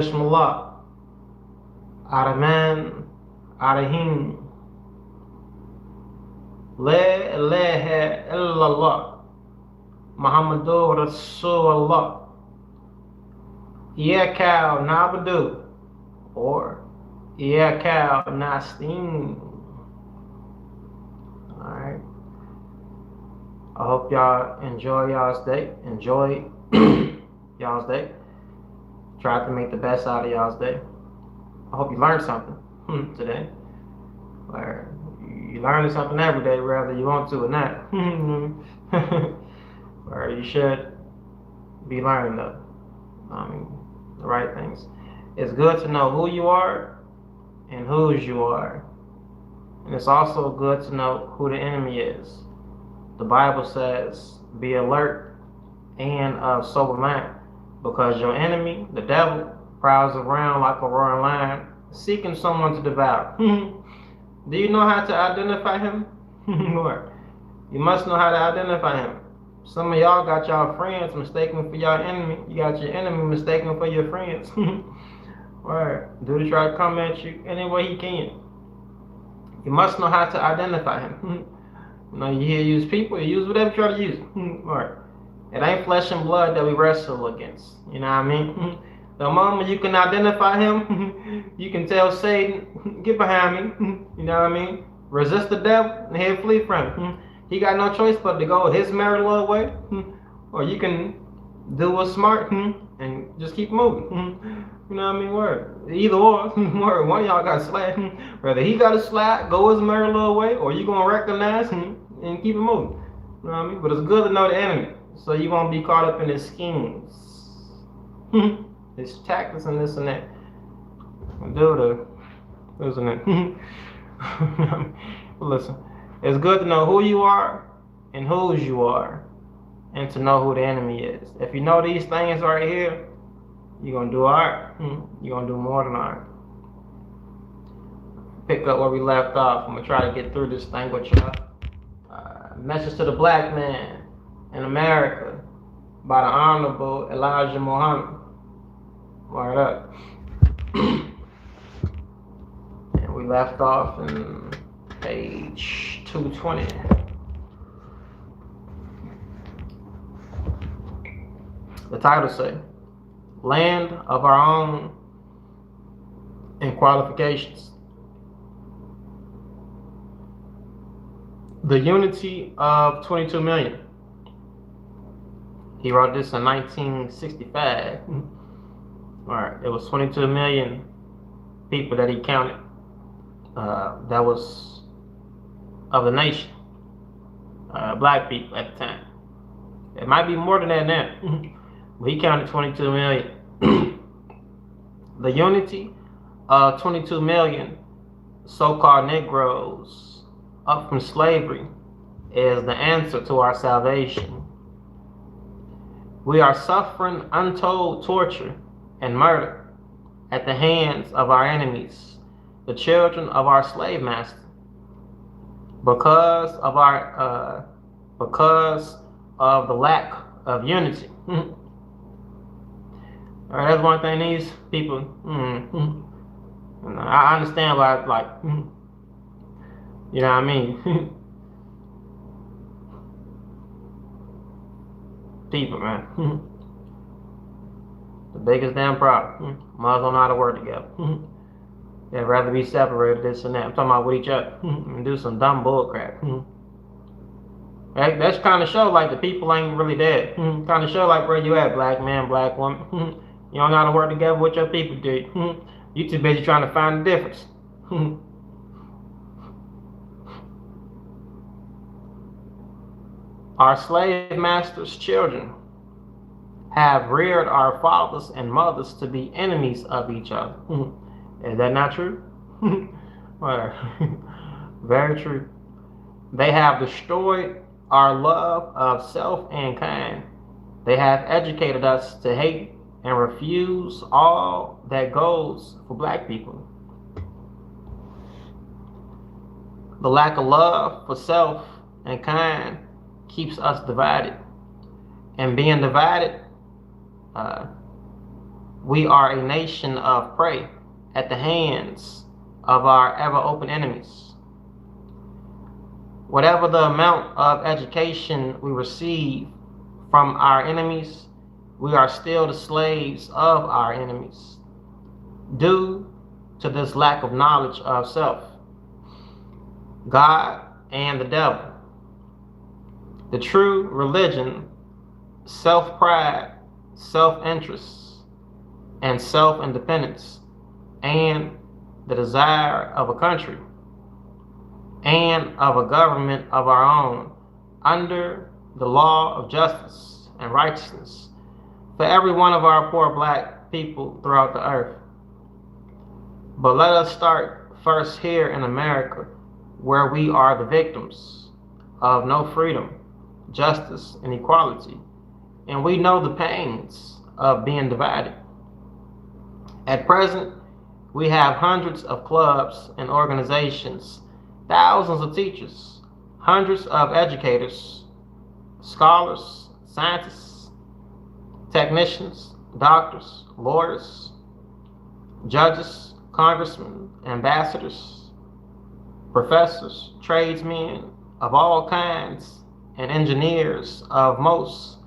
Bismillah, Ar-Rahman, Ar-Rahim, La ilaha illallah, Muhammadur Rasulullah, Iyaka na'budu, or Iyaka nasta'in. Alright. I hope y'all enjoy y'all's day. Enjoy y'all's day. Try to make the best out of y'all's day. I hope you learned something today. Or you learning something every day, whether you want to or not. Or you should be learning the right things. It's good to know who you are and whose you are. And it's also good to know who the enemy is. The Bible says, be alert and of sober mind, because your enemy, the devil, prowls around like a roaring lion, seeking someone to devour. Do you know how to identify him? You must know how to identify him. Some of y'all got y'all friends mistaken for y'all enemy. You got your enemy mistaken for your friends. Right. Dude try to come at you any way he can. You must know how to identify him. You know, you use people, you use whatever you try to use. Right. It ain't flesh and blood that we wrestle against. You know what I mean? The moment you can identify him, you can tell Satan, get behind me. You know what I mean? Resist the devil and he'll flee from him. He got no choice but to go his merry little way. Or you can do what's smart and just keep moving. You know what I mean? Word. Either or. Word. One of y'all got slapped. Whether he got a slap, go his merry little way, or you going to recognize him and keep it moving. You know what I mean? But it's good to know the enemy, so you won't be caught up in his schemes. His tactics and this and that. Dude, isn't it? Listen, it's good to know who you are and whose you are, and to know who the enemy is. If you know these things right here, you're going to do alright. You're going to do more than alright. Pick up where we left off. I'm going to try to get through this thing with y'all. Message to the Black Man in America by the Honorable Elijah Muhammad. Word up. And we left off in page 220. The title say, Land of Our Own and Qualifications. The Unity of 22 Million. He wrote this in 1965. Alright, it was 22 million people that he counted. That was of the nation. Black people at the time. It might be more than that now. But he counted 22 million. The unity of 22 million so-called Negroes up from slavery is the answer to our salvation. We are suffering untold torture and murder at the hands of our enemies, the children of our slave master, because of the lack of unity. All right, that's one thing these people. I understand why, like, you know what I mean. People, man. The biggest damn problem. Mothers don't know how to work together. They'd rather be separated, this and that. I'm talking about with each other and do some dumb bull crap. That's kind of show like the people ain't really dead. Kind of show like where you at, black man, black woman. You don't know how to work together with your people, dude. You too busy trying to find the difference. Our slave masters' children have reared our fathers and mothers to be enemies of each other. Is that not true? Very true. They have destroyed our love of self and kind. They have educated us to hate and refuse all that goes for black people. The lack of love for self and kind keeps us divided. And being divided We are a nation of prey at the hands of our ever-open enemies. Whatever the amount of education we receive from our enemies, we are still the slaves of our enemies, due to this lack of knowledge of self, God, and the devil. The true religion, self-pride, self-interest, and self-independence, and the desire of a country and of a government of our own under the law of justice and righteousness for every one of our poor black people throughout the earth. But let us start first here in America, where we are the victims of no freedom, justice, and equality, and we know the pains of being divided. At present, we have hundreds of clubs and organizations, thousands of teachers, hundreds of educators, scholars, scientists, technicians, doctors, lawyers, judges, congressmen, ambassadors, professors, tradesmen of all kinds, and engineers of most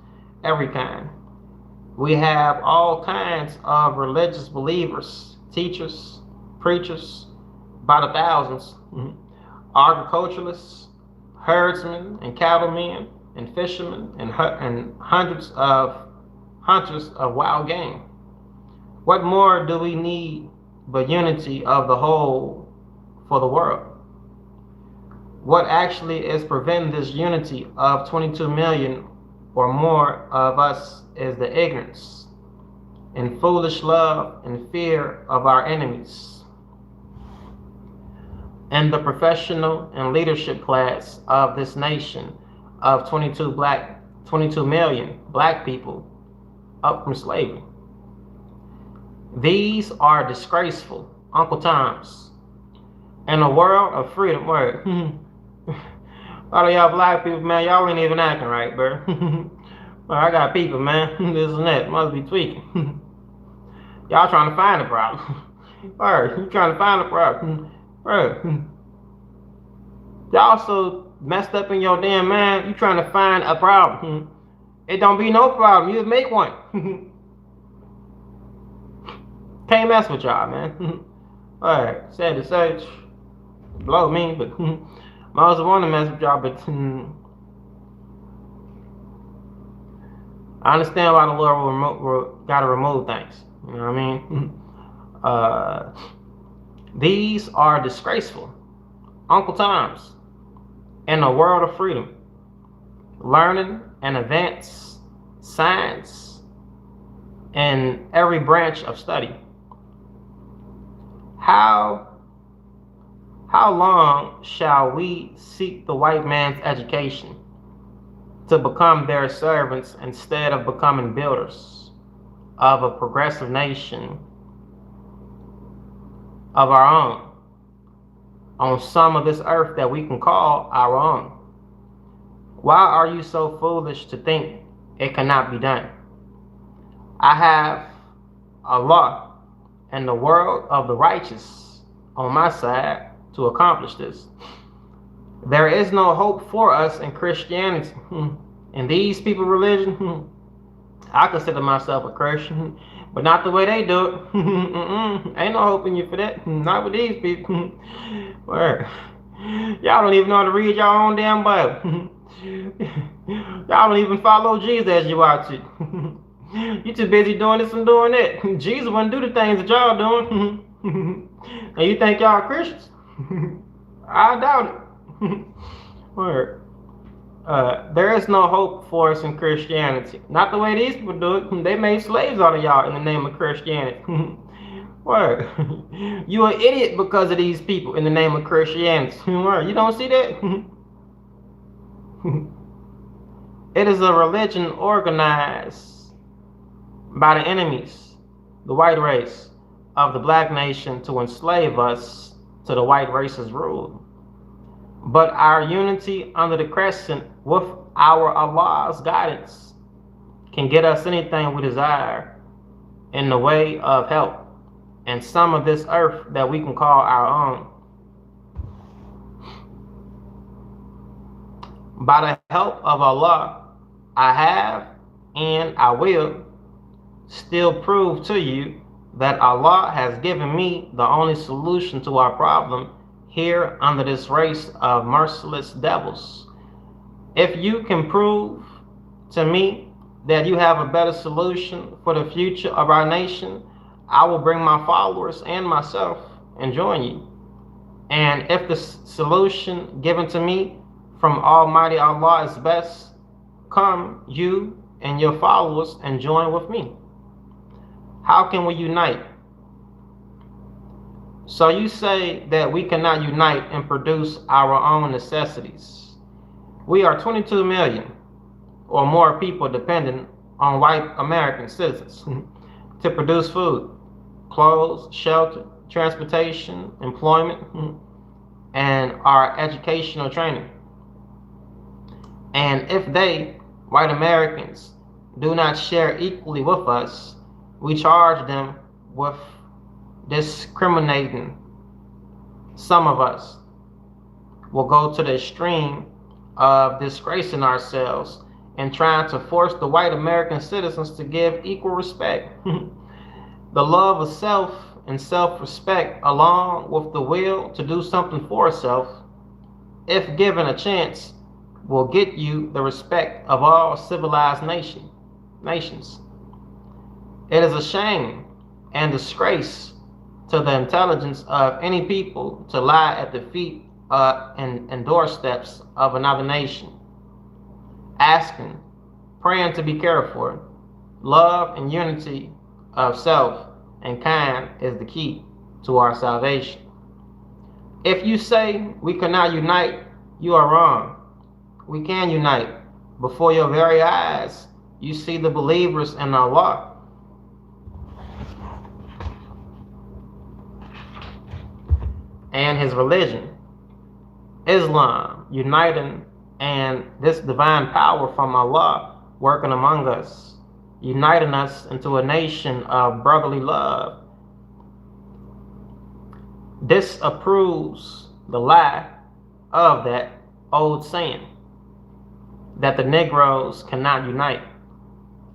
every kind. We have all kinds of religious believers, teachers, preachers, by the thousands, agriculturalists, herdsmen and cattlemen, and fishermen, and hundreds of hunters of wild game. What more do we need but unity of the whole for the world? What actually is preventing this unity of 22 million or more of us is the ignorance and foolish love and fear of our enemies and the professional and leadership class of this nation of 22 million black people up from slavery. These are disgraceful Uncle Toms in a world of freedom. Word. A lot of y'all black people, man, y'all ain't even acting right, bro. Well, I got people, man. This and that. Must be tweaking. Y'all trying to find a problem. Or you trying to find a problem. Bro. Y'all so messed up in your damn mind, you trying to find a problem. It don't be no problem. You make one. Can't mess with y'all, man. Alright, sad to say, blow me, but I also want to mess with y'all, but I understand why the Lord got to remove things. You know what I mean? These are disgraceful Uncle Toms in a world of freedom, learning and advance science in every branch of study. How long shall we seek the white man's education to become their servants instead of becoming builders of a progressive nation of our own on some of this earth that we can call our own? Why are you so foolish to think it cannot be done? I have Allah and the world of the righteous on my side to accomplish this. There is no hope for us in Christianity. In these people religion, I consider myself a Christian, but not the way they do it. Ain't no hope in you for that. Not with these people. Word. Y'all don't even know how to read your own damn Bible. Y'all don't even follow Jesus as you ought to. You too busy doing this and doing that. Jesus wouldn't do the things that y'all doing. And you think y'all Christians? I doubt it. Word. There is no hope for us in Christianity. Not the way these people do it. They made slaves out of y'all in the name of Christianity. Word. You an idiot because of these people in the name of Christianity. Word. You don't see that? It is a religion organized by the enemies, the white race of the black nation, to enslave us to the white race's rule. But our unity under the crescent with our Allah's guidance can get us anything we desire in the way of help and some of this earth that we can call our own. By the help of Allah, I have and I will still prove to you that Allah has given me the only solution to our problem here under this race of merciless devils. If you can prove to me that you have a better solution for the future of our nation, I will bring my followers and myself and join you. And if the solution given to me from Almighty Allah is best, come you and your followers and join with me. How can we unite? So you say that we cannot unite and produce our own necessities. We are 22 million or more people dependent on white American citizens to produce food, clothes, shelter, transportation, employment, and our educational training. And if they, white Americans, do not share equally with us, we charge them with discriminating. Some of us will go to the extreme of disgracing ourselves and trying to force the white American citizens to give equal respect. The love of self and self-respect, along with the will to do something for self, if given a chance, will get you the respect of all civilized nations. It is a shame and disgrace to the intelligence of any people to lie at the feet and doorsteps of another nation, asking, praying to be cared for. Love and unity of self and kind is the key to our salvation. If you say we cannot unite, you are wrong. We can unite. Before your very eyes, you see the believers in Allah and His religion, Islam, uniting, and this divine power from Allah working among us, uniting us into a nation of brotherly love. Disapproves the lie of that old saying that the Negroes cannot unite.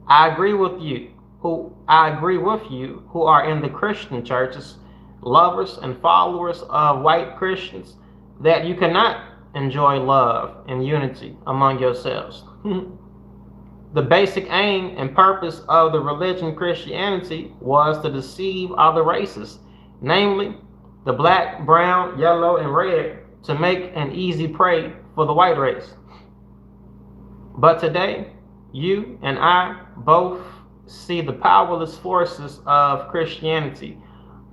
I agree with you who are in the Christian churches, lovers and followers of white Christians, that you cannot enjoy love and unity among yourselves. The basic aim and purpose of the religion Christianity was to deceive other races, namely the black, brown, yellow, and red, to make an easy prey for the white race. But today, you and I both see the powerless forces of Christianity,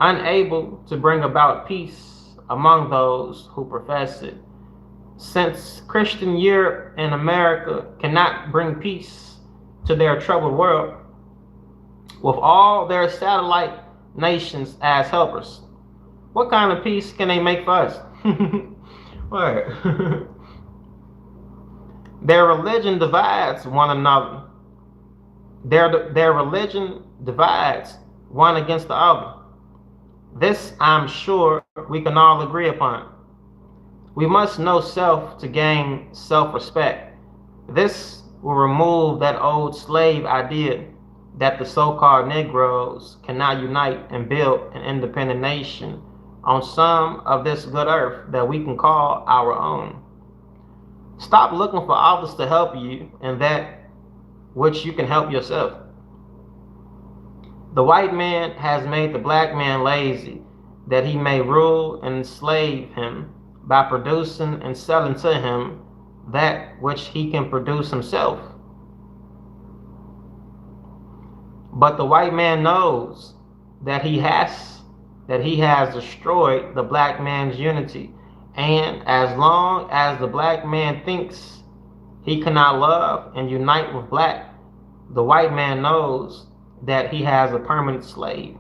unable to bring about peace among those who profess it. Since Christian Europe and America cannot bring peace to their troubled world, with all their satellite nations as helpers, what kind of peace can they make for us? What? Their religion divides one another. Their religion divides one against the other. This, I'm sure, we can all agree upon. We must know self to gain self-respect. This will remove that old slave idea that the so-called Negroes cannot unite and build an independent nation on some of this good earth that we can call our own. Stop looking for others to help you in that which you can help yourself. The white man has made the black man lazy, that he may rule and enslave him by producing and selling to him that which he can produce himself. But the white man knows that he has destroyed the black man's unity, and as long as the black man thinks he cannot love and unite with black, the white man knows that he has a permanent slave.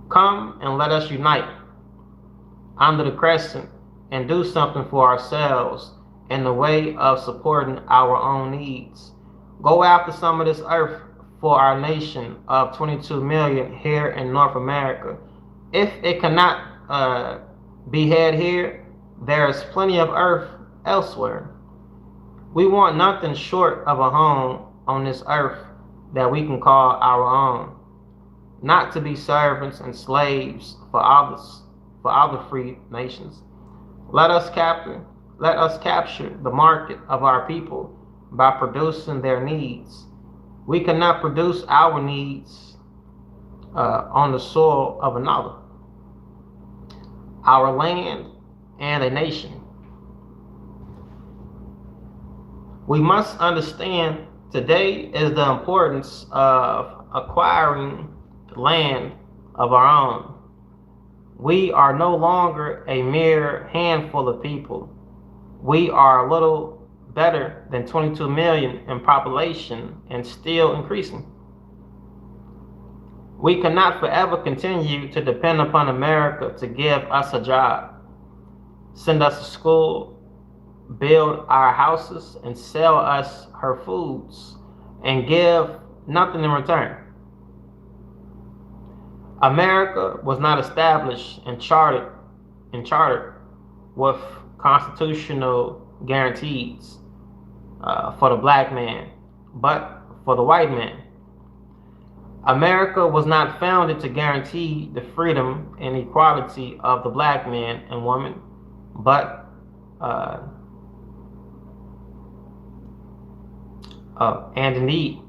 Come and let us unite under the crescent and do something for ourselves in the way of supporting our own needs. Go after some of this earth for our nation of 22 million here in North America. If it cannot be had here, there is plenty of earth elsewhere. We want nothing short of a home on this earth that we can call our own, not to be servants and slaves for other free nations. Let us capture the market of our people by producing their needs. We cannot produce our needs on the soil of another, our land, and a nation. We must understand today is the importance of acquiring land of our own. We are no longer a mere handful of people. We are a little better than 22 million in population and still increasing. We cannot forever continue to depend upon America to give us a job, send us to school, build our houses, and sell us her foods, and give nothing in return. America was not established and chartered with constitutional guarantees for the black man, but for the white man. America was not founded to guarantee the freedom and equality of the black man and woman, but and indeed,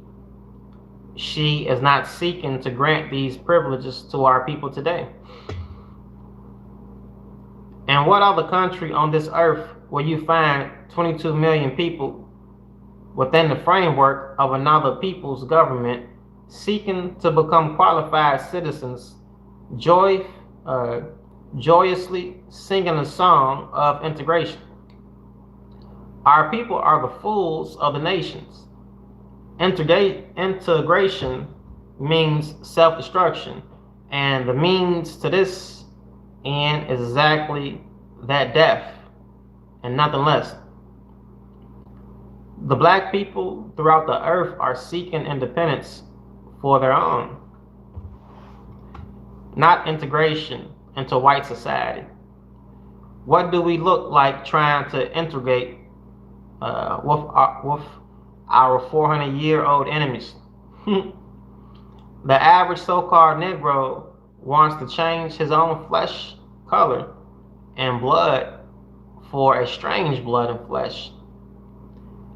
she is not seeking to grant these privileges to our people today. And what other country on this earth will you find 22 million people within the framework of another people's government seeking to become qualified citizens, joyously singing a song of integration? Our people are the fools of the nations. Integration means self-destruction, and the means to this end is exactly that, death, and nothing less. The black people throughout the earth are seeking independence for their own, not integration into white society. What do we look like trying to integrate with our 400-year-old enemies? The average so-called Negro wants to change his own flesh color and blood for a strange blood and flesh.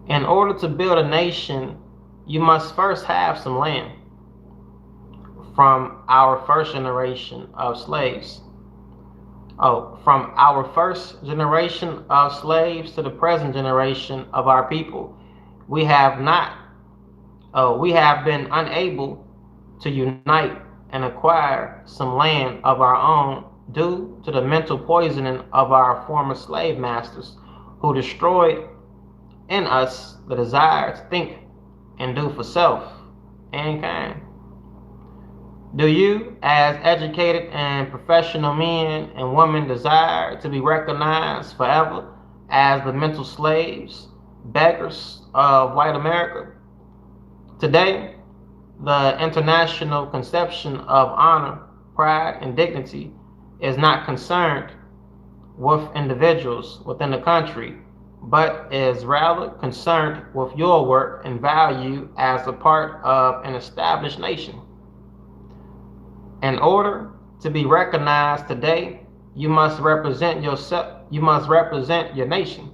In order to build a nation, you must first have some land. From our first generation of slaves. From our first generation of slaves to the present generation of our people, we have been unable to unite and acquire some land of our own due to the mental poisoning of our former slave masters, who destroyed in us the desire to think and do for self and kind. Do you, as educated and professional men and women, desire to be recognized forever as the mental slaves, beggars of white America? Today, the international conception of honor, pride, and dignity is not concerned with individuals within the country, but is rather concerned with your worth and value as a part of an established nation. In order to be recognized today, you must represent yourself. You must represent your nation.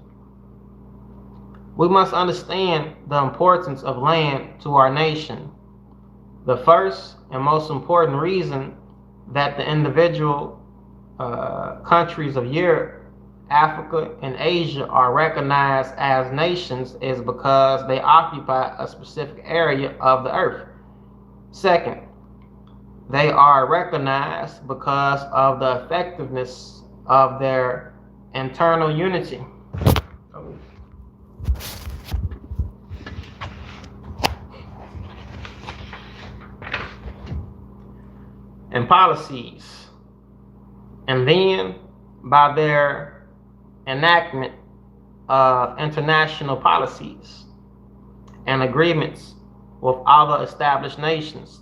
We must understand the importance of land to our nation. The first and most important reason that the individual countries of Europe, Africa, and Asia are recognized as nations is because they occupy a specific area of the earth. Second, they are recognized because of the effectiveness of their internal unity. And policies, and then by their enactment of international policies and agreements with other established nations.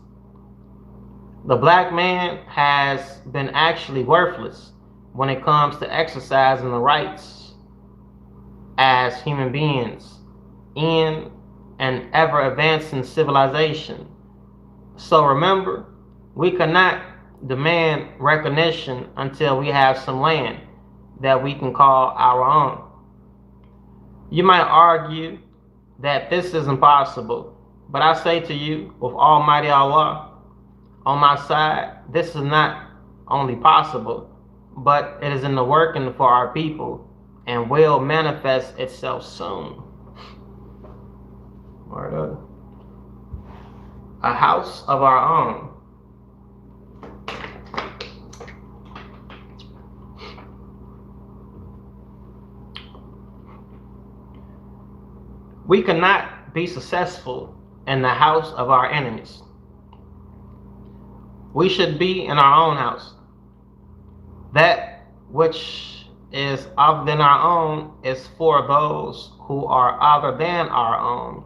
The black man has been actually worthless when it comes to exercising the rights as human beings in an ever advancing civilization. So remember, we cannot demand recognition until we have some land that we can call our own. You might argue that this is impossible, but I say to you, with Almighty Allah on my side, this is not only possible, but it is in the working for our people and will manifest itself soon. Word up. A house of our own. We cannot be successful in the house of our enemies. We should be in our own house. That which is other than our own is for those who are other than our own.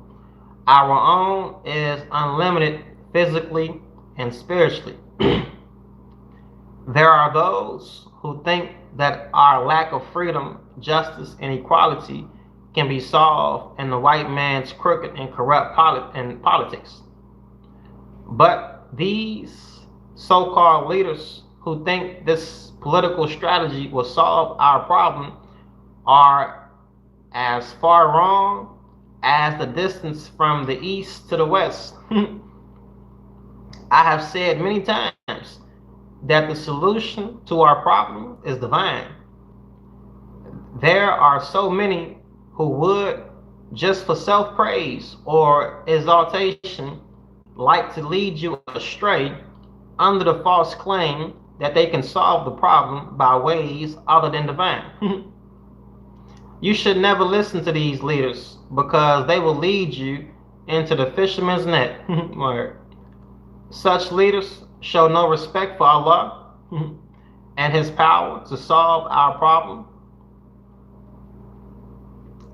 Our own is unlimited physically and spiritually. There are those who think that our lack of freedom, justice, and equality can be solved in the white man's crooked and corrupt politics. But these so-called leaders who think this political strategy will solve our problem are as far wrong as the distance from the east to the west. I have said many times that the solution to our problem is divine. There are so many who would, just for self-praise or exaltation, like to lead you astray under the false claim that they can solve the problem by ways other than divine. You should never listen to these leaders because they will lead you into the fisherman's net. Such leaders show no respect for Allah and His power to solve our problem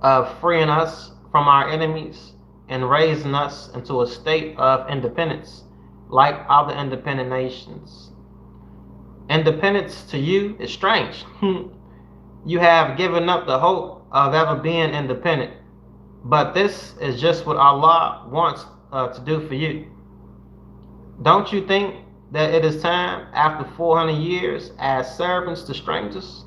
of freeing us from our enemies and raising us into a state of independence like other independent nations. Independence to you is strange. You have given up the hope of ever being independent, but this is just what Allah wants to do for you. Don't you think that it is time, after 400 years as servants to strangers?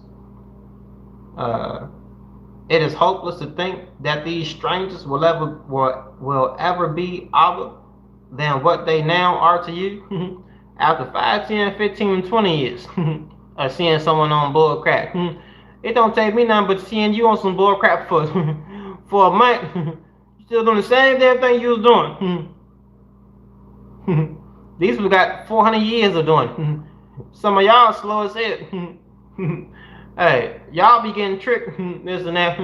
It is hopeless to think that these strangers will ever be other than what they now are to you. After 5, 10, 15, and 20 years of seeing someone on bull crap. It don't take me nothing but seeing you on some bull crap for a month. You still doing the same damn thing you was doing. These people got 400 years of doing. Some of y'all slow as hell. Hey, y'all be getting tricked, this and that.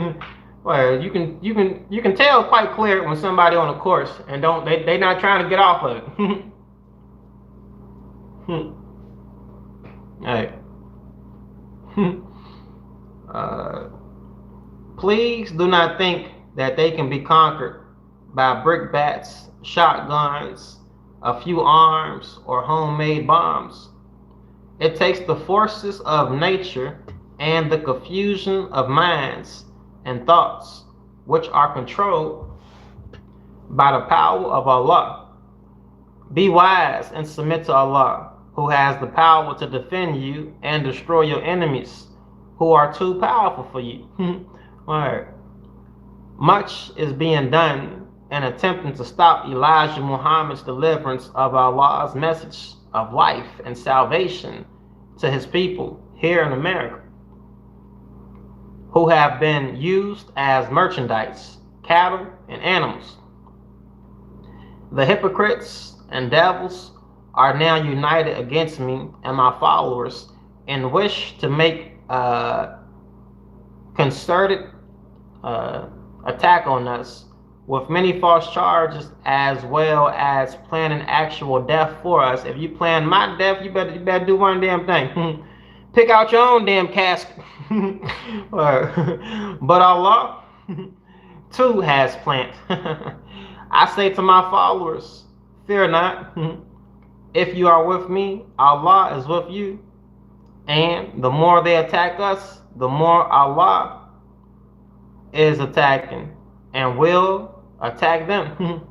Well, you can tell quite clear when somebody on a course and they not trying to get off of it. Hey. Please do not think that they can be conquered by brickbats, shotguns, a few arms, or homemade bombs. It takes the forces of nature and the confusion of minds and thoughts, which are controlled by the power of Allah. Be wise and submit to Allah, who has the power to defend you and destroy your enemies, who are too powerful for you. Right. Much is being done in attempting to stop Elijah Muhammad's deliverance of Allah's message of life and salvation to His people here in America, who have been used as merchandise, cattle, and animals. The hypocrites and devils are now united against me and my followers and wish to make a concerted attack on us with many false charges, as well as planning actual death for us. If you plan my death, you better do one damn thing. Pick out your own damn casket. But Allah too has planned I say to my followers, fear not. If you are with me, Allah is with you. And the more they attack us, the more Allah is attacking and will attack them.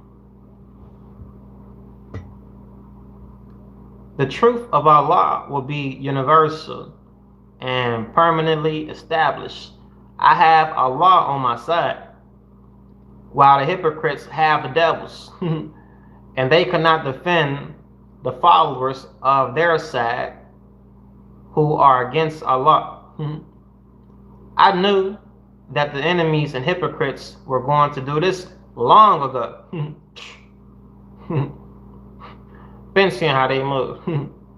The truth of Allah will be universal and permanently established. I have Allah on my side, while the hypocrites have the devils, and they cannot defend the followers of their side who are against Allah. I knew that the enemies and hypocrites were going to do this long ago. Been seeing how they move.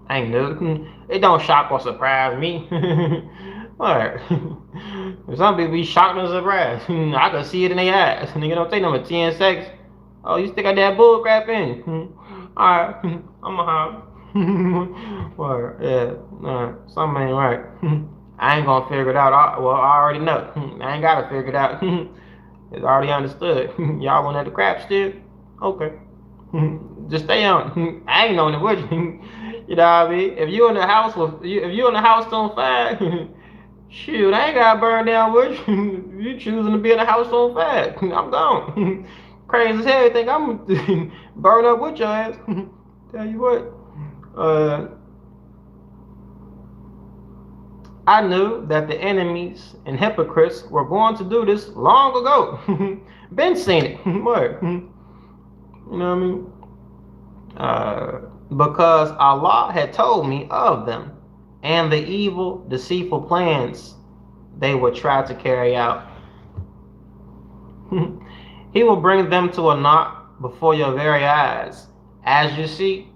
I ain't new. It don't shock or surprise me. What? Some people be shocked and surprised. I can see it in their eyes. Nigga, don't take number 10 seconds. Oh, you still got that bull crap in? Alright, I'ma holler. What? Yeah, something ain't right. I ain't gonna figure it out. Well, I already know. I ain't gotta figure it out. It's already understood. Y'all want the crap still? Okay. Just stay on. I ain't on it with you. You know what I mean? If you in the house on fire, shoot, I ain't gotta burn down with you. You choosing to be in the house on fire. I'm gone. Crazy as hell. You think I'm burn up with your ass? Tell you what. I knew that the enemies and hypocrites were going to do this long ago. Been seen it. What? You know what I mean? Because Allah had told me of them and the evil, deceitful plans they would try to carry out. He will bring them to a knot before your very eyes. As you see,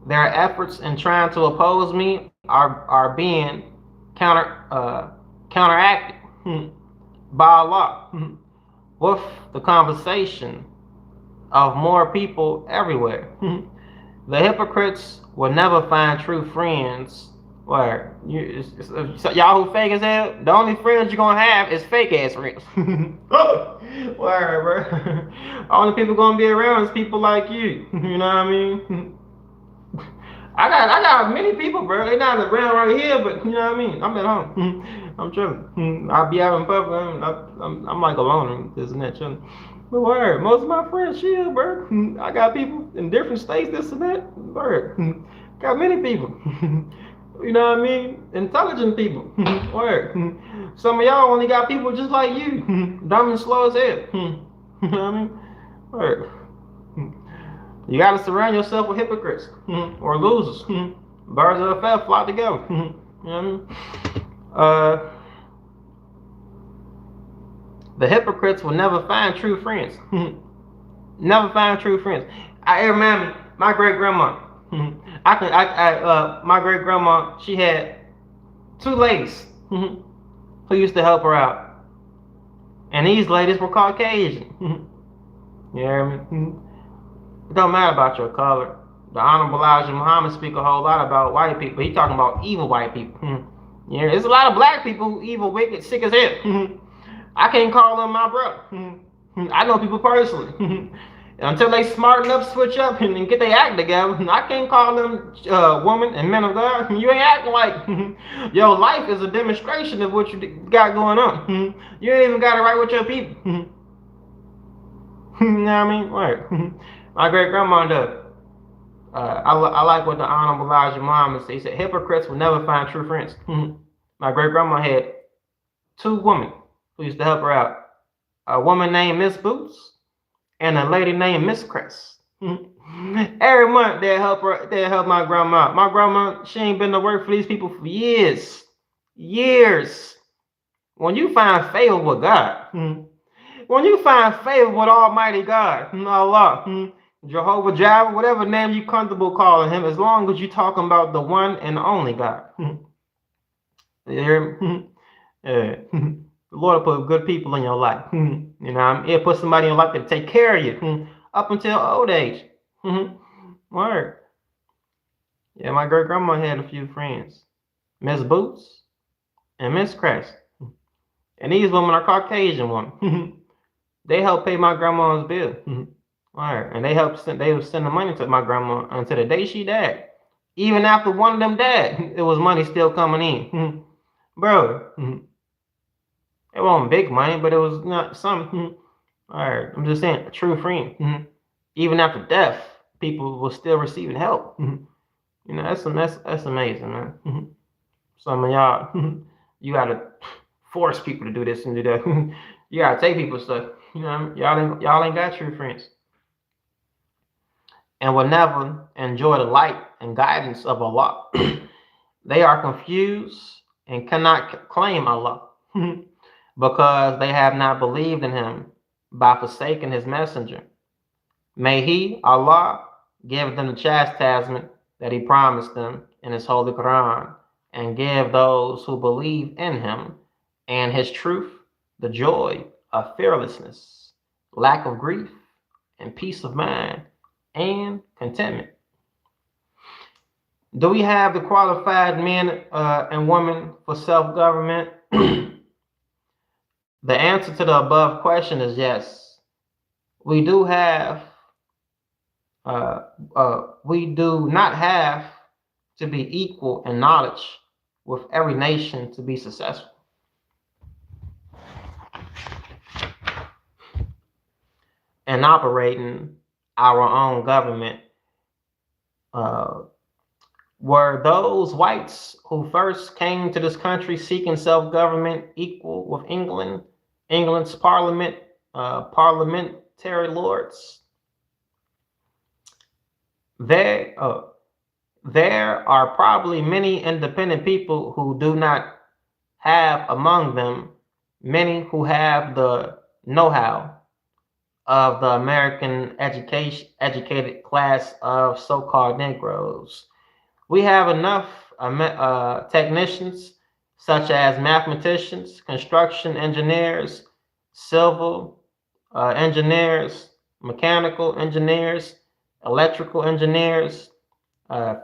their efforts in trying to oppose me are being counteracted by Allah with the conversation of more people everywhere. The hypocrites will never find true friends. Where y'all who fake as hell, the only friends you're gonna have is fake ass friends. Word, bro. Only people gonna be around is people like you. You know what I mean? I got many people, bro. They not around right here, but you know what I mean. I'm at home. I'm chilling. I'll be out in public. I'm like alone and this and that chilling. But word, most of my friends chill, bro. I got people in different states, this and that. Word, got many people. You know what I mean? Intelligent people. Word. Some of y'all only got people just like you, dumb and slow as hell. You know what I mean? Word. You gotta surround yourself with hypocrites or losers. Birds of a feather flock together. You know what I mean? The hypocrites will never find true friends. Never find true friends. I remember my great grandma. My great grandma, she had two ladies who used to help her out, and these ladies were Caucasian. You hear me? It don't matter about your color. The Honorable Elijah Muhammad speak a whole lot about white people. He talking about evil white people. Yeah, there's a lot of black people who evil, wicked, sick as hell. I can't call them my brother. I know people personally. Until they smart enough, switch up and get their act together, I can't call them women and men of God. You ain't acting like your life is a demonstration of what you got going on. You ain't even got it right with your people. You know what I mean? Right. My great grandma does. I like what the Honorable Elijah Muhammad said. He said, hypocrites will never find true friends. My great grandma had two women who used to help her out. A woman named Miss Boots and a lady named Miss Crest. Every month they help my grandma. My grandma, she ain't been to work for these people for years. Years. When you find favor with God, when you find favor with Almighty God, Allah, Jehovah Jireh, whatever name you comfortable calling him, as long as you talking about the one and only God. You hear me? Yeah. The Lord will put good people in your life. You know, He'll put somebody in your life to take care of you up until old age. Word. Yeah, my great grandma had a few friends, Miss Boots and Miss Crest, and these women are Caucasian women. They help pay my grandma's bill. Right. And they was sending money to my grandma until the day she died. Even after one of them died, it was money still coming in. Bro, it wasn't big money, but it was not some. All right, I'm just saying, a true friend. Even after death, people were still receiving help. You know, that's amazing, man. Some of y'all, you gotta force people to do this and do that. You gotta take people's stuff. You know, y'all ain't got true friends, and will never enjoy the light and guidance of Allah. They are confused and cannot claim Allah because they have not believed in Him by forsaking His messenger. May He, Allah, give them the chastisement that He promised them in His holy Quran, and give those who believe in Him and His truth the joy of fearlessness, lack of grief, and peace of mind and contentment. Do we have the qualified men and women for self-government? The answer to the above question is yes. We do have we do not have to be equal in knowledge with every nation to be successful. And operating our own government. Were those whites who first came to this country seeking self-government equal with England's parliamentary lords? There are probably many independent people who do not have among them many who have the know-how of the American educated class of so-called Negroes. We have enough technicians such as mathematicians, construction engineers, civil engineers, mechanical engineers, electrical engineers,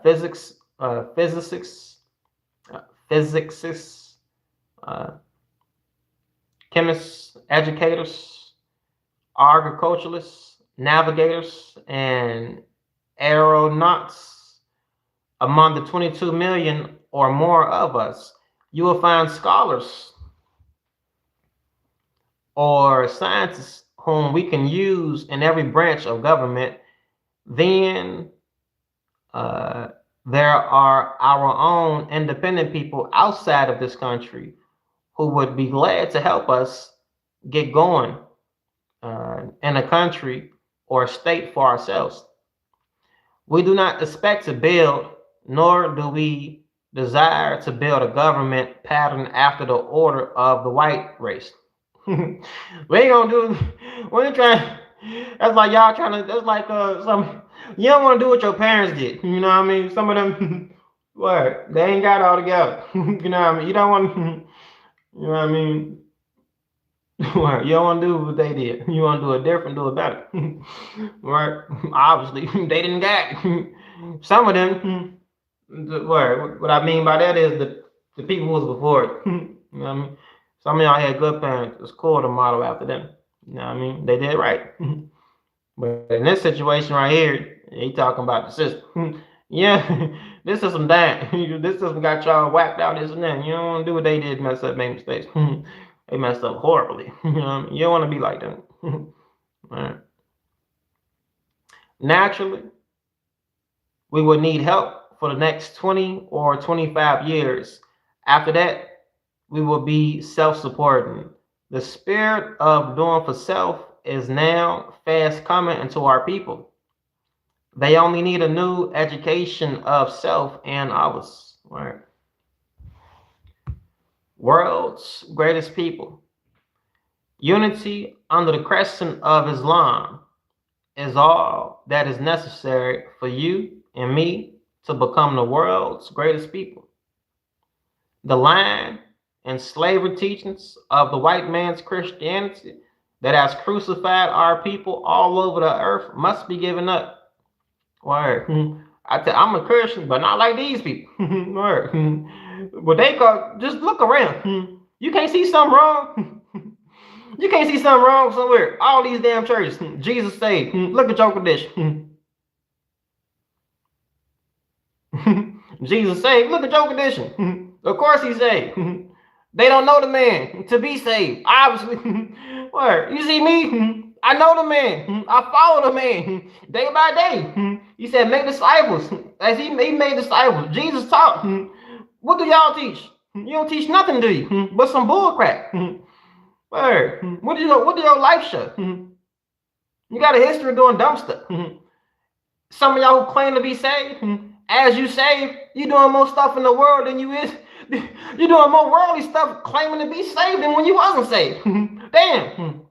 physicists, chemists, educators, agriculturalists, navigators, and aeronauts. Among the 22 million or more of us, you will find scholars or scientists whom we can use in every branch of government. Then there are our own independent people outside of this country who would be glad to help us get going in a country or a state for ourselves. We do not expect to build, nor do we desire to build a government pattern after the order of the white race. We ain't gonna do. We ain't trying. That's like y'all trying to. That's like some. You don't want to do what your parents did. You know what I mean? Some of them, what they ain't got it all together. You know what I mean? You don't want. You know what I mean? Right. You don't want to do what they did. You want to do it different, do it better. Right? Obviously, they didn't get it. Some of them. What I mean by that is the people who was before it. You know what I mean? Some of y'all had good parents. It's cool to model after them. You know what I mean? They did right. But in this situation right here, he talking about the system. Yeah, this system died. This system got y'all whacked out, this and that. You don't want to do what they did, mess up, make mistakes. They messed up horribly. You know what I mean? You don't want to be like them. All right. Naturally, we would need help for the next 20 or 25 years. After that, we will be self-supporting. The spirit of doing for self is now fast coming into our people. They only need a new education of self and others. Right? World's greatest people. Unity under the crescent of Islam is all that is necessary for you and me to become the world's greatest people. The line and slavery teachings of the white man's Christianity that has crucified our people all over the earth must be given up. Word. I'm a Christian, but not like these people. Word. But they just look around. You can't see something wrong. You can't see something wrong somewhere. All these damn churches. Jesus saved. Look at your condition. Jesus saved. Look at your condition. Of course he saved. They don't know the man to be saved. Obviously. Where? You see me? I know the man. I follow the man day by day. He said, make disciples. As he made disciples. Jesus taught. What do y'all teach? You don't teach nothing, do you? But some bull crap. Where? What do your life show? You got a history of doing dumb stuff. Some of y'all who claim to be saved, as you saved, you doing more stuff in the world than you is. You're doing more worldly stuff claiming to be saved than when you wasn't saved. Damn.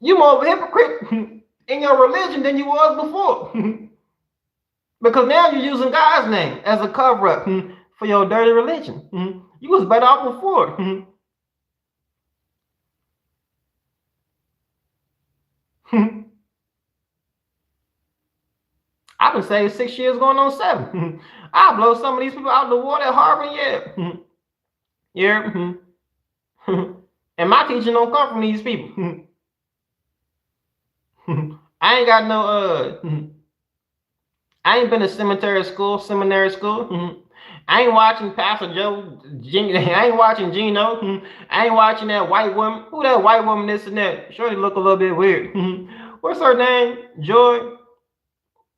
You more of a hypocrite in your religion than you was before. Because now you're using God's name as a cover-up for your dirty religion. You was better off before. I've been saved 6 years going on 7. I'll blow some of these people out of the water at Harvard, yeah. And my teaching don't come from these people. I ain't got no, I ain't been to seminary school. I ain't watching Pastor Joe, I ain't watching Gino, I ain't watching that white woman. Who that white woman, this and that? Sure, they look a little bit weird. What's her name? Joy?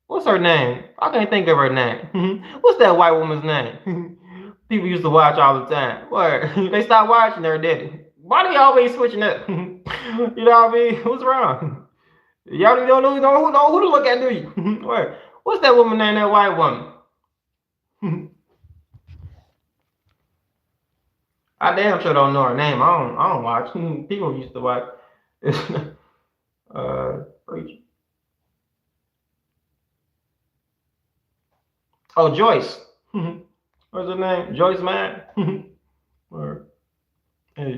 What's her name? I can't think of her name. What's that white woman's name? People used to watch all the time. What? They stopped watching her, did it? Why they always switching up? You know what I mean? What's wrong? Y'all don't know who to look at, do you? What? What's that woman name, that white woman? I damn sure don't know her name. I don't watch. People used to watch. Preach. Oh, Joyce. What's her name? Joyce, man. Or, hey,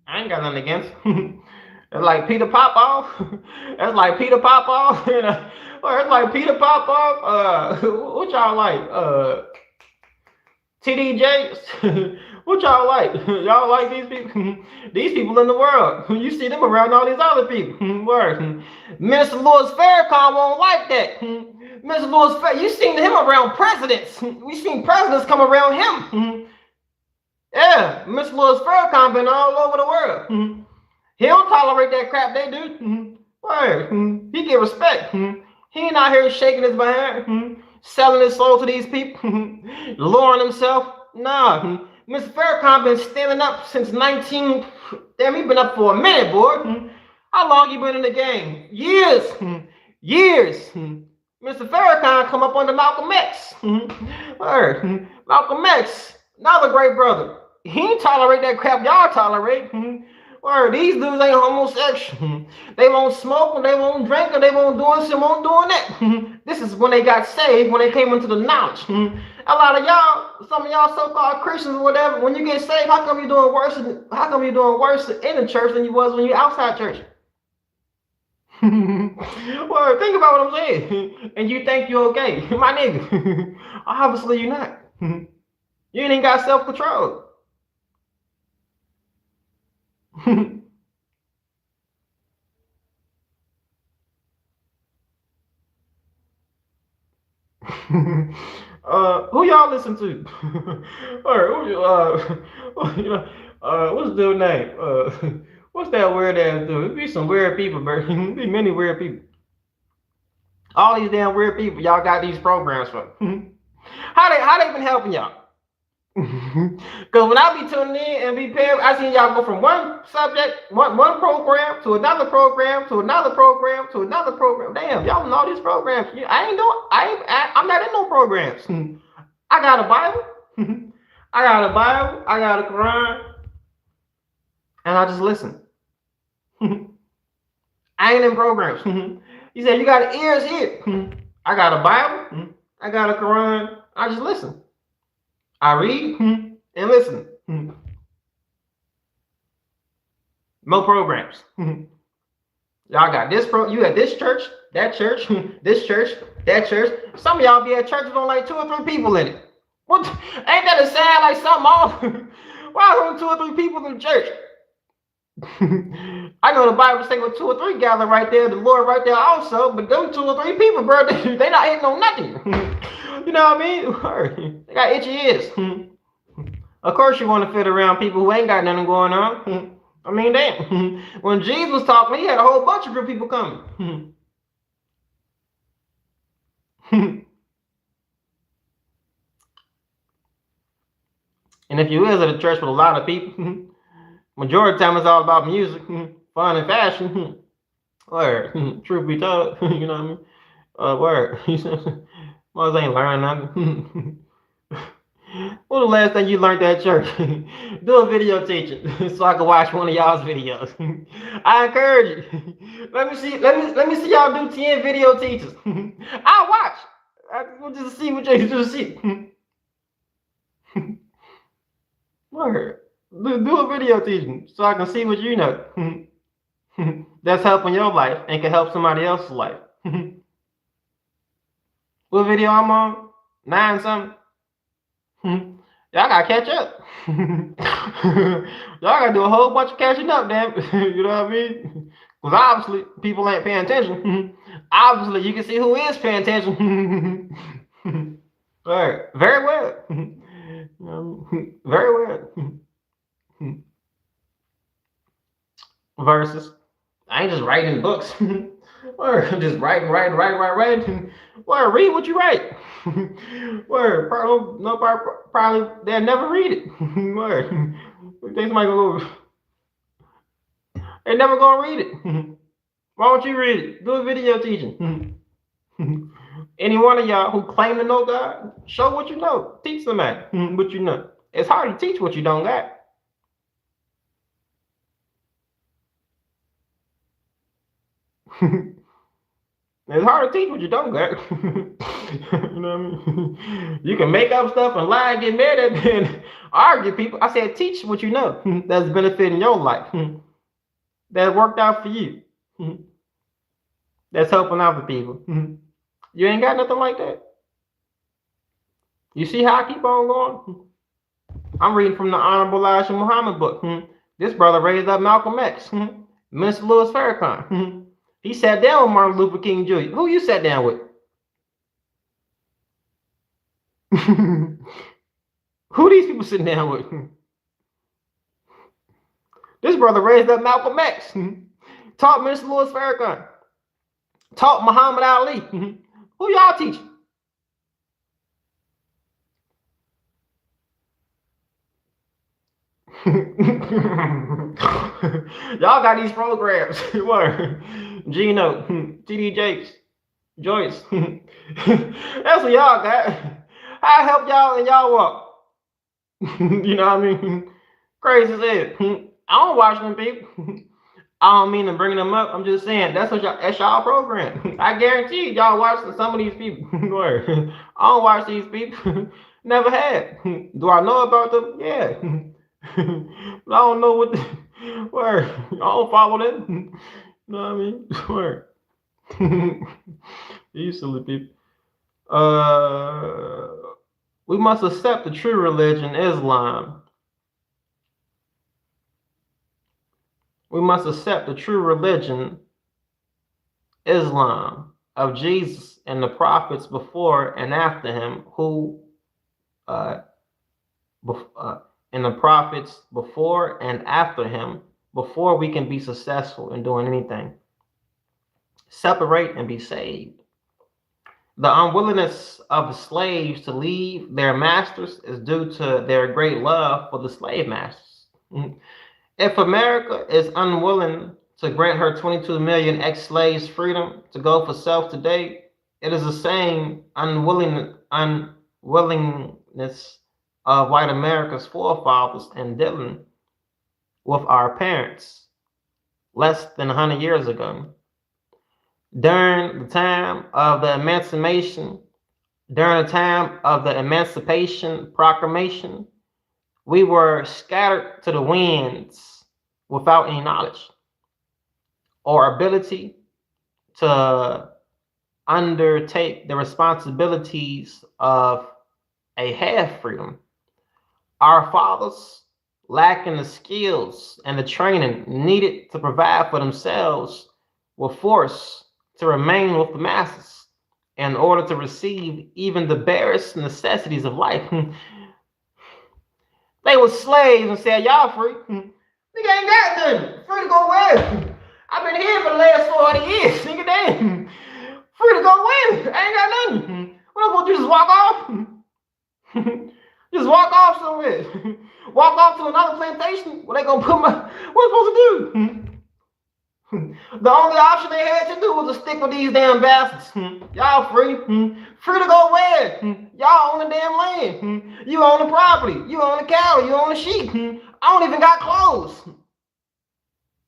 I ain't got nothing against. It's like Peter Popoff. That's like Peter Popoff. Or it's like Peter Popoff. What y'all like? TD What y'all like? Y'all like these people? These people in the world. You see them around all these other people. Word. Minister Louis Farrakhan won't like that. Mr. Louis Farrakhan, you seen him around presidents. We seen presidents come around him. Yeah, Mr. Louis Farrakhan been all over the world. He don't tolerate that crap they do. Word. He get respect. He ain't out here shaking his behind, selling his soul to these people, luring himself. Nah. Mr. Farrakhan been standing up since 19. Damn, he been up for a minute, boy. How long you been in the game? Years. Mr. Farrakhan come up under Malcolm X. Malcolm X, another great brother. He ain't tolerate that crap y'all tolerate. These dudes ain't homosexual. They won't smoke, and they won't drink, and they won't doing this, won't doing that. This is when they got saved, when they came into the knowledge. A lot of y'all, some of y'all so-called Christians or whatever, when you get saved, how come you doing worse in the church than you was when you outside church? Well, think about what I'm saying. And you think you're okay. My nigga. Obviously you're not. You ain't even got self-control. Who y'all listen to? What's the dude's name? What's that weird ass dude? It be some weird people, bro. It be many weird people. All these damn weird people y'all got these programs for. How they been helping y'all? Because when I be tuning in and be paying, I see y'all go from one subject, one program to another program to another program to another program. Damn, y'all know these programs. I'm not in no programs. I got a Bible. I got a Quran, and I just listen. I ain't in programs. He said, you got ears here. I got a Bible. I got a Quran. I just listen. I read and listen. No programs. Y'all got this you at this church, that church, this church, that church. Some of y'all be at churches with only like 2 or 3 people in it. What? Ain't that a sound like something off? Why are there 2 or 3 people in the church? I know the Bible say with 2 or 3 gather right there, the Lord right there also, but them 2 or 3 people, bro, they not hitting on nothing. You know what I mean? They got itchy ears. Of course you want to fit around people who ain't got nothing going on. I mean, damn. When Jesus was talking, he had a whole bunch of good people coming. And if you is at a church with a lot of people, majority of the time it's all about music, fun and fashion. Word. Truth be told, you know what I mean? Word. Most ain't learning nothing. What the last thing you learned at church? Do a video teaching so I can watch one of y'all's videos. I encourage you. Let me see y'all do 10 video teachers. I'll watch. We'll just see what you just see. Word. Do a video teaching so I can see what you know. That's helping your life and can help somebody else's life. What video I'm on? 9 something. Y'all gotta catch up. Y'all gotta do a whole bunch of catching up, damn. You know what I mean? Because obviously people ain't paying attention. Obviously you can see who is paying attention. Right. Very well. Very well. Versus, I ain't just writing books. Or just writing. Or read what you write. Word, probably they'll never read it. Word, they somebody go, they never gonna read it. Why don't you read it? Do a video teaching. Any one of y'all who claim to know God, show what you know. Teach somebody what you know. It's hard to teach what you don't got. It's hard to teach what you don't got. You know what I mean? You can make up stuff and lie and get mad at me and argue people. I said teach what you know that's benefiting your life. That worked out for you. That's helping other people. You ain't got nothing like that. You see how I keep on going? I'm reading from the Honorable Elijah Muhammad book. This brother raised up Malcolm X. Mr. Louis Farrakhan. He sat down with Martin Luther King Jr. Who you sat down with? Who these people sitting down with? This brother raised up Malcolm X. Taught Mr. Louis Farrakhan. Taught Muhammad Ali. Who y'all teaching? Y'all got these programs. Gino, TD Jakes, Joyce. That's what y'all got. I help y'all in y'all walk. You know what I mean? Crazy as hell. I don't watch them people. I don't mean to bring them up. I'm just saying that's y'all program. I guarantee y'all watch some of these people. I don't watch these people. Never had. Do I know about them? Yeah. But I don't know what. Where I don't follow them. You know what I mean? Where these silly people. We must accept the true religion, Islam. We must accept the true religion, Islam, of Jesus and the prophets before and after him, and the prophets before and after him, before we can be successful in doing anything. Separate and be saved. The unwillingness of the slaves to leave their masters is due to their great love for the slave masters. If America is unwilling to grant her 22 million ex-slaves freedom to go for self today, it is the same unwillingness of white America's forefathers in dealing with our parents less than 100 years ago. During the time of the Emancipation Proclamation, we were scattered to the winds without any knowledge or ability to undertake the responsibilities of a half freedom. Our fathers lacking the skills and the training needed to provide for themselves, were forced to remain with the masses in order to receive even the barest necessities of life. They were slaves and said, y'all free. Nigga ain't got nothing. Free to go where? I've been here for the last 40 years. Nigga, damn. Free to go where? I ain't got nothing. What am I gonna do? Just walk off? Just walk off somewhere. Walk off to another plantation where they gonna put my. What am I supposed to do? The only option they had to do was to stick with these damn bastards. Y'all free. Free to go where? Y'all own the damn land. You own the property. You own the cattle. You own the sheep. I don't even got clothes.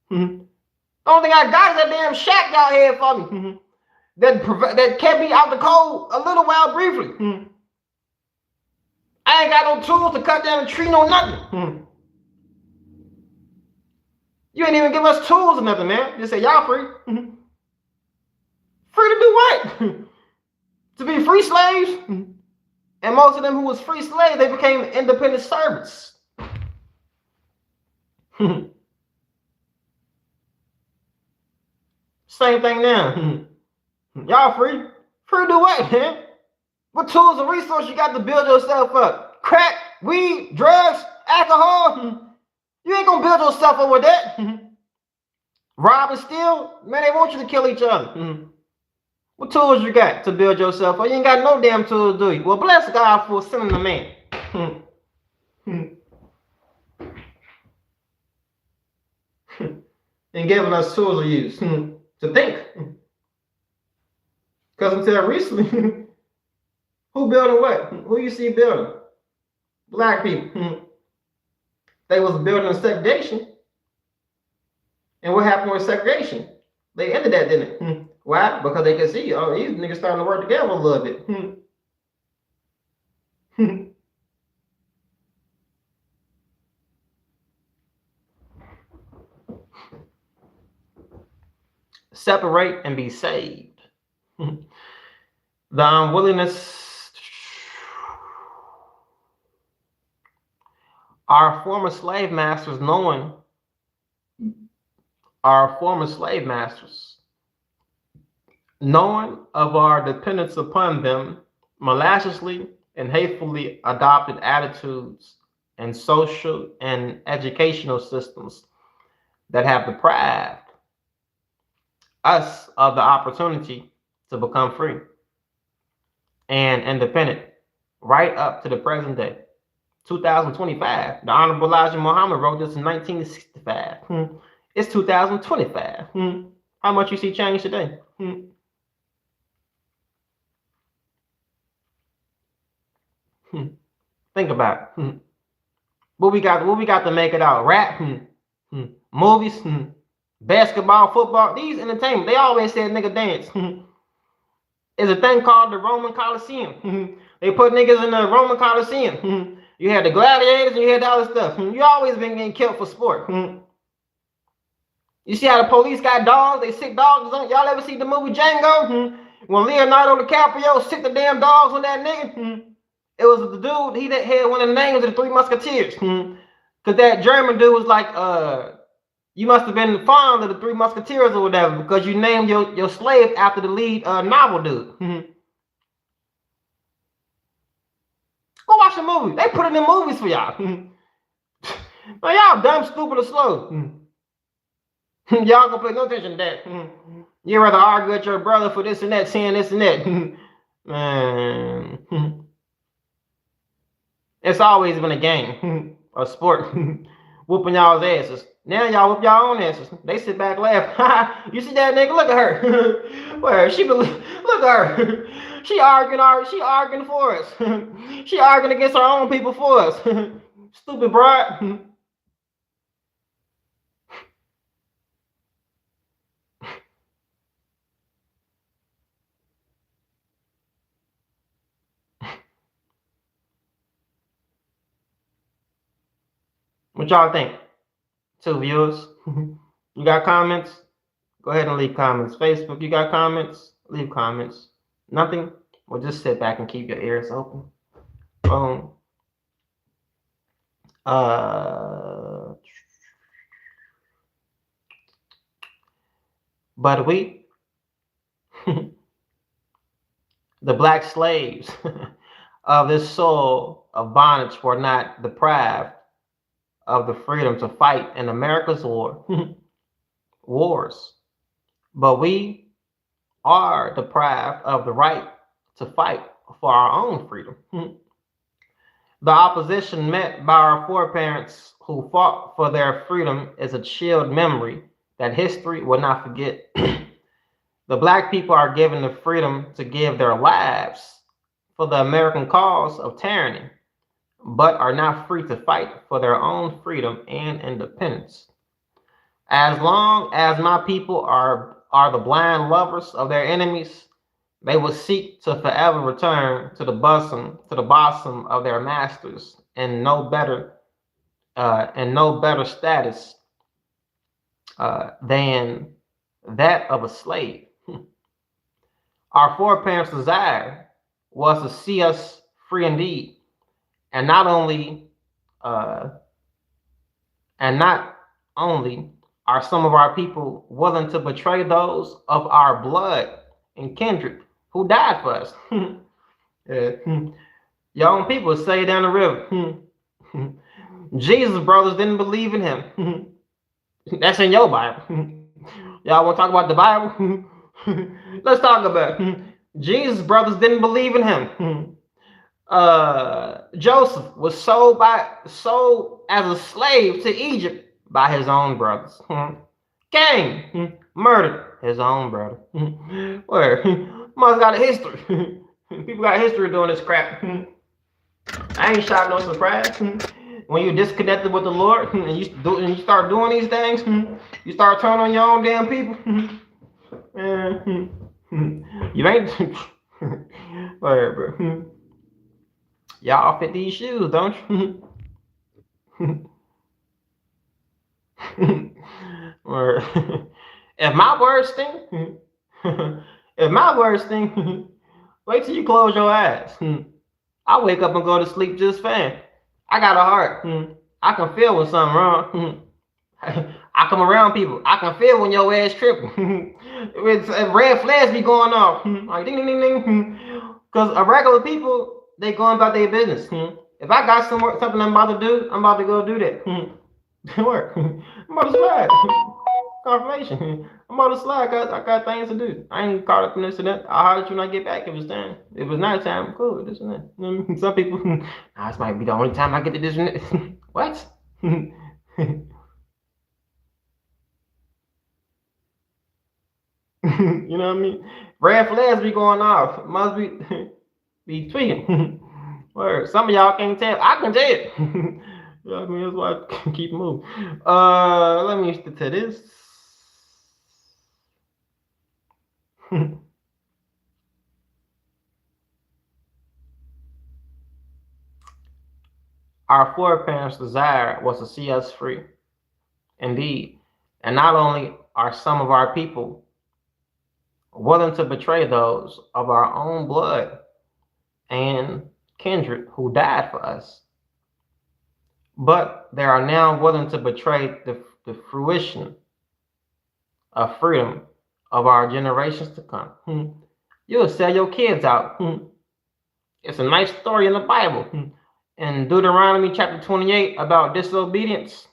The only thing I got is that damn shack y'all had for me. That kept me out the cold a little while briefly. I ain't got no tools to cut down a tree, no nothing. You ain't even give us tools or nothing, man. Just say, y'all free. Free to do what? To be free slaves? And most of them who was free slaves, they became independent servants. Same thing now. Y'all free? Free to do what, man? What tools and resources you got to build yourself up? Crack, weed, drugs, alcohol? You ain't gonna build yourself up with that. Rob and steal? Man, they want you to kill each other. What tools you got to build yourself up? You ain't got no damn tools, do you? Well, bless God for sending a man. And giving us tools to use to think. Because until recently, who building what? Who you see building? Black people. They was building segregation. And what happened with segregation? They ended that, didn't it? Why? Because they could see, oh, these niggas starting to work together a little bit. Separate and be saved. The unwillingness. Our former slave masters knowing of our dependence upon them, maliciously and hatefully adopted attitudes and social and educational systems that have deprived us of the opportunity to become free and independent right up to the present day. 2025. The Honorable Elijah Muhammad wrote this in 1965. It's 2025. How much you see change today? Think about it. What we got to make it out? Rap, movies, basketball, football, these entertainment. They always said nigga dance. There's a thing called the Roman Coliseum. They put niggas in the Roman Coliseum. You had the gladiators and you had the other stuff. You always been getting killed for sport. You see how the police got dogs? They sick dogs on. Y'all ever see the movie Django? When Leonardo DiCaprio sick the damn dogs on that nigga? It was the dude, he that had one of the names of the Three Musketeers. Because that German dude was like, you must have been fond of the Three Musketeers or whatever, because you named your slave after the lead novel dude. Go watch the movie. They put it in movies for y'all. Now y'all dumb, stupid, or slow. Y'all gonna pay no attention to that. You'd rather argue with your brother for this and that, saying this and that. Man. It's always been a game, a sport, whooping y'all's asses. Now y'all whoop y'all own asses. They sit back, laugh. You see that nigga? Look at her. Where look at her. She arguing for us. She arguing against her own people for us. Stupid broad. What y'all think? 2 viewers. You got comments? Go ahead and leave comments. Facebook, you got comments? Leave comments. Nothing? Well, just sit back and keep your ears open. Boom. But we, the black slaves of this soul of bondage, were not deprived of the freedom to fight in America's wars. But we are deprived of the right to fight for our own freedom. The opposition met by our foreparents who fought for their freedom is a chilled memory that history will not forget. The black people are given the freedom to give their lives for the American cause of tyranny, but are not free to fight for their own freedom and independence. As long as my people are the blind lovers of their enemies, they will seek to forever return to the bosom of their masters, and no better status than that of a slave. Our foreparents' desire was to see us free indeed, and not only uh, and not only are some of our people willing to betray those of our blood and kindred who died for us. Your own people say down the river. Jesus' brothers didn't believe in him. That's in your Bible. Y'all want to talk about the Bible? Let's talk about it. Jesus' brothers didn't believe in him. Joseph was sold as a slave to Egypt by his own brothers. Cain murdered his own brother. Where? Must got a history. People got a history doing this crap. I ain't shot no surprise. When you're disconnected with the Lord and you start doing these things, you start turning on your own damn people. You ain't. Whatever. Y'all fit these shoes, don't you? Or if my words stink, if my words stink, wait till you close your eyes. I wake up and go to sleep just fine. I got a heart. I can feel when something wrong. I come around people. I can feel when your ass tripping. With red flags be going off. Like ding ding ding ding. Because regular people, they going about their business. If I got something I'm about to do, I'm about to go do that. Work. I'm about to slide. Confirmation. I'm about to slide because I got things to do. I ain't caught up in this and that. I'll holler at you when I get back if it's time. If it's night time, cool. This and that. Some people, nah, this might be the only time I get to this and that. What? You know what I mean? Red flags be going off. Must be tweaking. Word. Some of y'all can't tell. I can tell it. You know what I mean? That's why I keep moving. Let me get to this. Our foreparents' desire was to see us free. Indeed. And not only are some of our people willing to betray those of our own blood and kindred who died for us, but they are now willing to betray the fruition of freedom of our generations to come. You'll sell your kids out. It's a nice story in the Bible. In Deuteronomy chapter 28 about disobedience.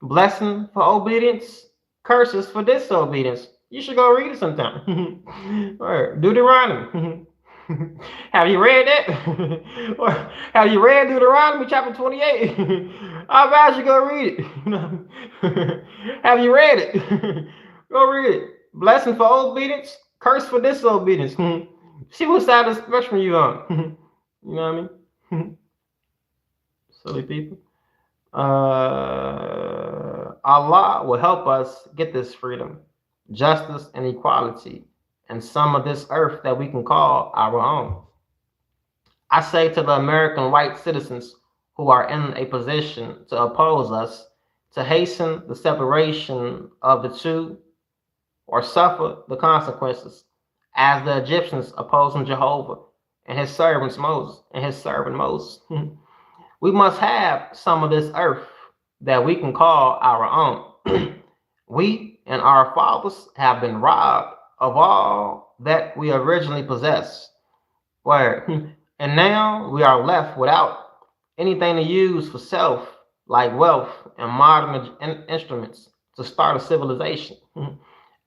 Blessing for obedience, curses for disobedience. You should go read it sometime. Or Deuteronomy. Have you read that? Or have you read Deuteronomy chapter 28? I advise you go read it. Have you read it? Go read it. Blessing for obedience, curse for disobedience. See what side of the spectrum you on. You know what I mean? Silly people. Allah will help us get this freedom, justice, and equality, and some of this earth that we can call our own. I say to the American white citizens who are in a position to oppose us to hasten the separation of the two or suffer the consequences, as the Egyptians opposing Jehovah and his servant Moses. We must have some of this earth that we can call our own. We and our fathers have been robbed of all that we originally possessed. Word. And now we are left without anything to use for self, like wealth and modern instruments to start a civilization,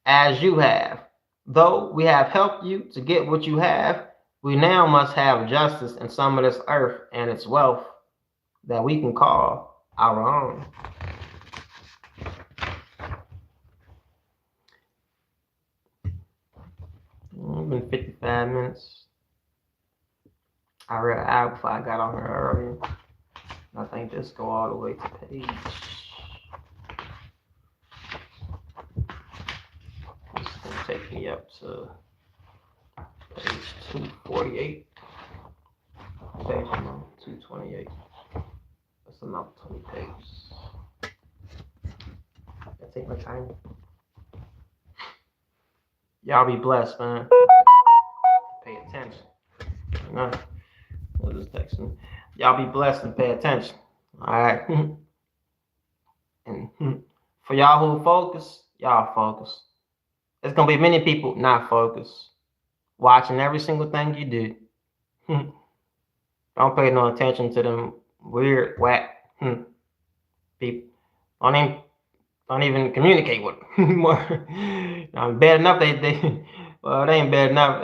as you have. Though we have helped you to get what you have, we now must have justice in some of this earth and its wealth that we can call our own. It's been 55 minutes. I read an hour before I got on here earlier. I think this go all the way to page. This is gonna take me up to page 248. Page 228. That's another 20 pages. I take my time. Y'all be blessed, man. Pay attention. No, I'll just text me. Y'all be blessed and pay attention. All right. And for y'all who focus, y'all focus. There's gonna be many people not focused, watching every single thing you do. Don't pay no attention to them weird, whack people. Don't even communicate with them. Bad enough they well, they ain't bad enough.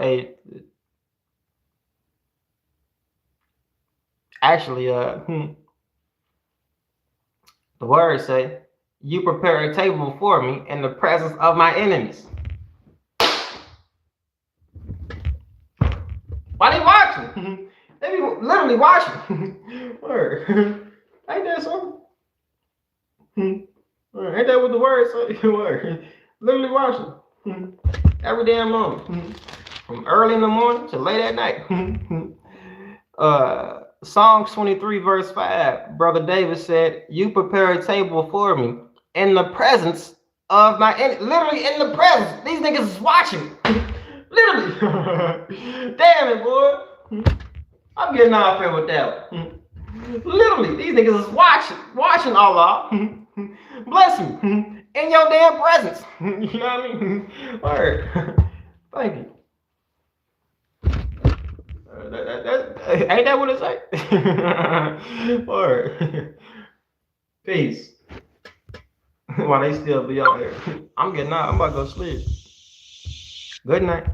Actually, the words say, "You prepare a table before me in the presence of my enemies." Why they watching? They be literally watching. Word. Ain't that something? Ain't that what the word say? Word. Literally watching. Every damn moment. From early in the morning to late at night. Psalms 23 verse 5. Brother David said, "You prepare a table before me in the presence of my enemies." Literally in the presence. These niggas is watching. Literally. Damn it, boy. I'm getting off here with that one. Literally, these niggas is watching Allah. Bless you. In your damn presence. You know what I mean? Word. Thank you. Ain't that what it say? Word. Peace. While they still be out here. I'm getting out. I'm about to go sleep. Good night.